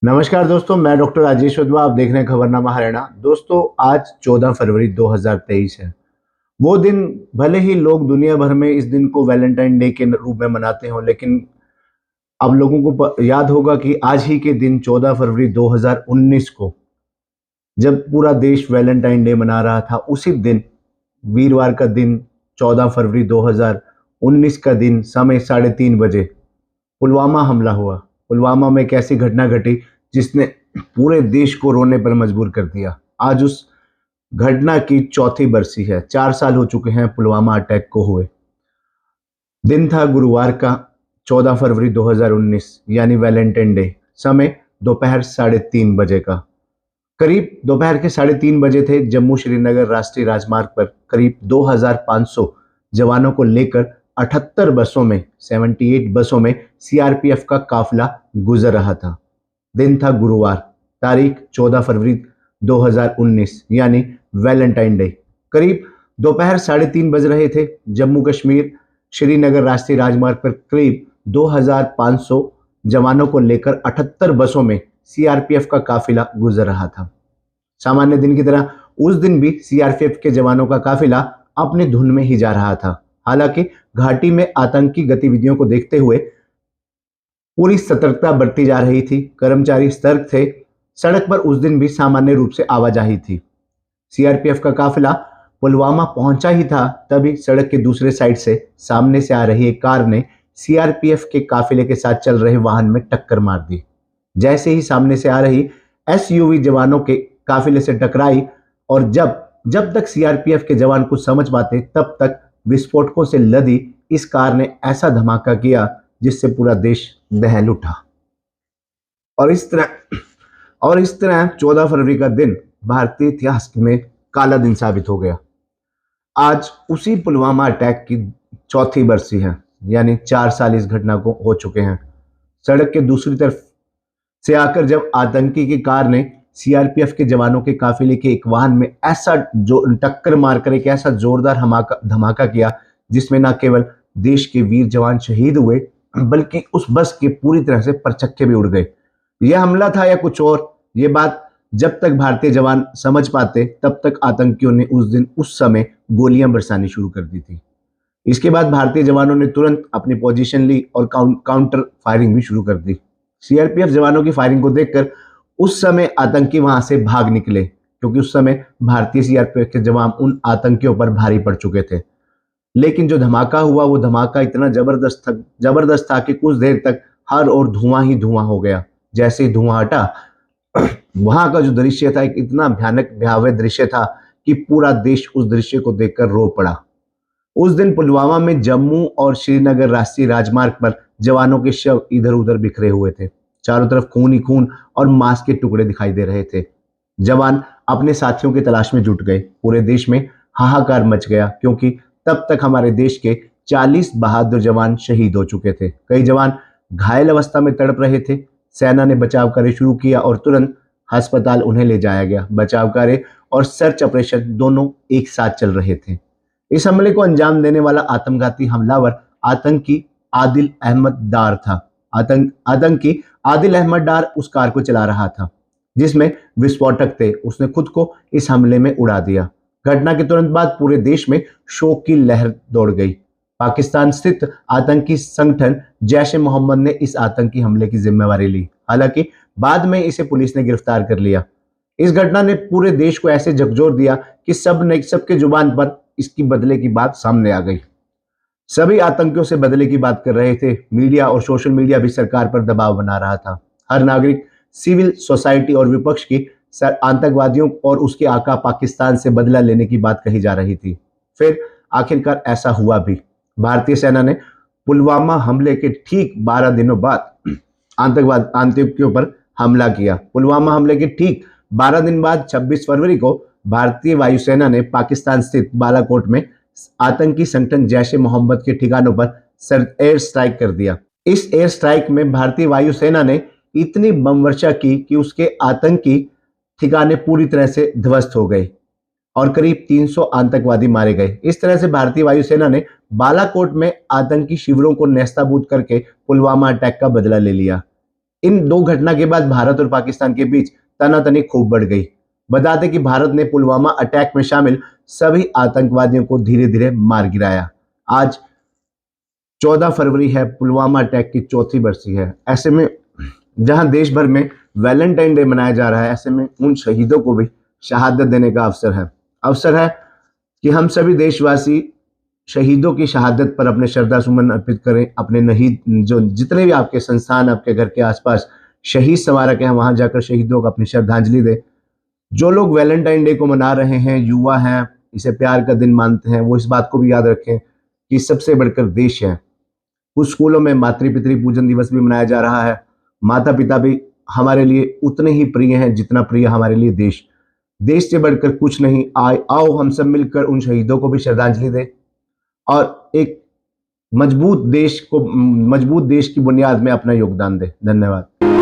नमस्कार दोस्तों, मैं डॉक्टर राजेश वधवा। आप देख रहे हैं खबरनामा हरियाणा। दोस्तों, आज 14 फरवरी 2023 है। वो दिन भले ही लोग दुनिया भर में इस दिन को वैलेंटाइन डे के रूप में मनाते हों, लेकिन अब लोगों को याद होगा कि आज ही के दिन 14 फरवरी 2019 को जब पूरा देश वैलेंटाइन डे मना रहा था, उसी दिन वीरवार का दिन 14 फरवरी 2019 का दिन समय 3:30 बजे पुलवामा हमला हुआ। पुलवामा में एक ऐसी घटना घटी जिसने पूरे देश को रोने पर मजबूर कर दिया। आज उस घटना की चौथी बरसी है। 4 साल हो चुके हैं पुलवामा अटैक को हुए। दिन था गुरुवार का 14 फरवरी 2019 यानी वैलेंटाइन डे। समय दोपहर 3:30 बजे का। करीब दोपहर के 3:30 बजे थे। जम्मू श्रीनगर राष्ट्रीय राजमार्ग पर करीब 2500 जवानों को लेकर 78 बसों में 78 बसों में सीआरपीएफ का काफिला गुजर रहा था। दिन था गुरुवार, तारीख 14 फरवरी 2019 यानी वैलेंटाइन डे। करीब दोपहर 3:30 बज रहे थे। जम्मू कश्मीर श्रीनगर राष्ट्रीय राजमार्ग पर करीब 2500 जवानों को लेकर 78 बसों में सीआरपीएफ का काफिला गुजर रहा था। सामान्य दिन की तरह उस दिन भी सीआरपीएफ के जवानों का काफिला अपनी धुन में ही जा रहा था। हालांकि घाटी में आतंकी गतिविधियों को देखते हुए पूरी सतर्कता बरती जा रही थी। कर्मचारी सतर्क थे। सड़क पर उस दिन भी सामान्य रूप से आवाजाही थी। सीआरपीएफ का काफिला पुलवामा पहुंचा ही था, तभी सड़क के दूसरे साइड से सामने से आ रही एक कार ने सीआरपीएफ के काफिले के साथ चल रहे वाहन में टक्कर मार दी। जैसे ही सामने से आ रही एसयूवी जवानों के काफिले से टकराई और जब जब तक सीआरपीएफ के जवान कुछ समझ पाते, तब तक विस्फोटकों से लदी इस कार ने ऐसा धमाका किया जिससे पूरा देश दहल उठा। और इस तरह 14 फरवरी का दिन भारतीय इतिहास में काला दिन साबित हो गया। आज उसी पुलवामा अटैक की चौथी बरसी है, यानी 4 साल इस घटना को हो चुके हैं। सड़क के दूसरी तरफ से आकर जब आतंकी की कार ने सीआरपीएफ के जवानों के काफिले के एक वाहन में ऐसा जो टक्कर मारकर एक ऐसा जोरदार धमाका किया जिसमें न केवल देश के वीर जवान शहीद हुए, बल्कि उस बस के पूरी तरह से परचक्के भी उड़ गए। यह हमला था या कुछ और, ये बात जब तक भारतीय जवान समझ पाते, तब तक आतंकियों ने उस समय गोलियां बरसानी शुरू कर दी थी। इसके बाद भारतीय जवानों ने तुरंत अपनी पोजीशन ली और काउंटर फायरिंग भी शुरू कर दी। सीआरपीएफ जवानों की फायरिंग को देखकर उस समय आतंकी वहां से भाग निकले, क्योंकि उस समय भारतीय सीआरपीएफ के जवान उन आतंकियों पर भारी पड़ चुके थे। लेकिन जो धमाका हुआ, वो धमाका इतना जबरदस्त था कि कुछ देर तक हर ओर धुआं ही धुआं हो गया। जैसे ही धुआं हटा, वहां का जो दृश्य था एक इतना भयानक भयावह दृश्य था कि पूरा देश उस दृश्य को देखकर रो पड़ा। उस दिन पुलवामा में जम्मू और श्रीनगर राष्ट्रीय राजमार्ग पर जवानों के शव इधर उधर बिखरे हुए थे। चारों तरफ खून ही खून और मांस के टुकड़े दिखाई दे रहे थे। जवान अपने साथियों की तलाश में जुट गए। पूरे देश में हाहाकार मच गया, क्योंकि तब तक हमारे देश के 40 बहादुर जवान शहीद हो चुके थे। कई जवान घायल अवस्था में तड़प रहे थे। सेना ने बचाव कार्य शुरू किया और तुरंत अस्पताल उन्हें ले जाया गया। बचाव कार्य और सर्च ऑपरेशन दोनों एक साथ चल रहे थे। इस हमले को अंजाम देने वाला आत्मघाती हमलावर आतंकी आदिल अहमद डार था। आतंकी आदिल अहमद डार उस कार को चला रहा था जिसमें विस्फोटक थे। उसने खुद को इस हमले में उड़ा दिया। घटना के तुरंत बाद पूरे देश में शोक की लहर दौड़ गई। पाकिस्तान स्थित आतंकी संगठन जैश ए मोहम्मद ने इस आतंकी हमले की जिम्मेवारी ली। हालांकि बाद में इसे पुलिस ने गिरफ्तार कर लिया। इस घटना ने पूरे देश को ऐसे झकझोर दिया कि सबके जुबान पर इसकी बदले की बात सामने आ गई। सभी आतंकियों से बदले की बात कर रहे थे। मीडिया और सोशल मीडिया भी सरकार पर दबाव बना रहा था। हर नागरिक, सिविल सोसाइटी और विपक्ष की आतंकवादियों और उसके आका पाकिस्तान से बदला लेने की बात कही जा रही थी। फिर आखिरकार ऐसा हुआ भी। भारतीय सेना ने पुलवामा हमले के ठीक 12 दिनों बाद आतंकियों पर हमला किया। पुलवामा हमले के ठीक 12 दिन बाद 26 फरवरी को भारतीय वायुसेना ने पाकिस्तान स्थित बालाकोट में आतंकी संगठन जैश ए मोहम्मद के ठिकानों पर एयर स्ट्राइक कर दिया। इस एयर स्ट्राइक में भारतीय वायुसेना ने इतनी बम वर्षा की कि उसके आतंकी ठिकाने पूरी तरह से ध्वस्त हो गए और करीब 300 आतंकवादी मारे गए। इस तरह से भारतीय वायुसेना ने बालाकोट में आतंकी शिविरों को नेस्ताभूत करके पुलवामा अटैक का बदला ले लिया। इन दो घटना के बाद भारत और पाकिस्तान के बीच तनातनी खूब बढ़ गई। बता दें कि भारत ने पुलवामा अटैक में शामिल सभी आतंकवादियों को धीरे धीरे मार गिराया। आज 14 फरवरी है, पुलवामा अटैक की चौथी बरसी है। ऐसे में जहां देश भर में वैलेंटाइन डे मनाया जा रहा है, ऐसे में उन शहीदों को भी शहादत देने का अवसर है कि हम सभी देशवासी शहीदों की शहादत पर अपने श्रद्धा सुमन अर्पित करें। अपने नहीं जो जितने भी आपके संस्थान, आपके घर के आसपास शहीद स्मारक है, वहां जाकर शहीदों को अपनी श्रद्धांजलि दें। जो लोग वैलेंटाइन डे को मना रहे हैं, युवा हैं, इसे प्यार का दिन मानते हैं, वो इस बात को भी याद रखें कि सबसे बढ़कर देश है। कुछ स्कूलों में मातृ पितृ पूजन दिवस भी मनाया जा रहा है। माता पिता भी हमारे लिए उतने ही प्रिय हैं जितना प्रिय हमारे लिए देश। देश से बढ़कर कुछ नहीं। आओ हम सब मिलकर उन शहीदों को भी श्रद्धांजलि दें और एक मजबूत देश की बुनियाद में अपना योगदान दें। धन्यवाद।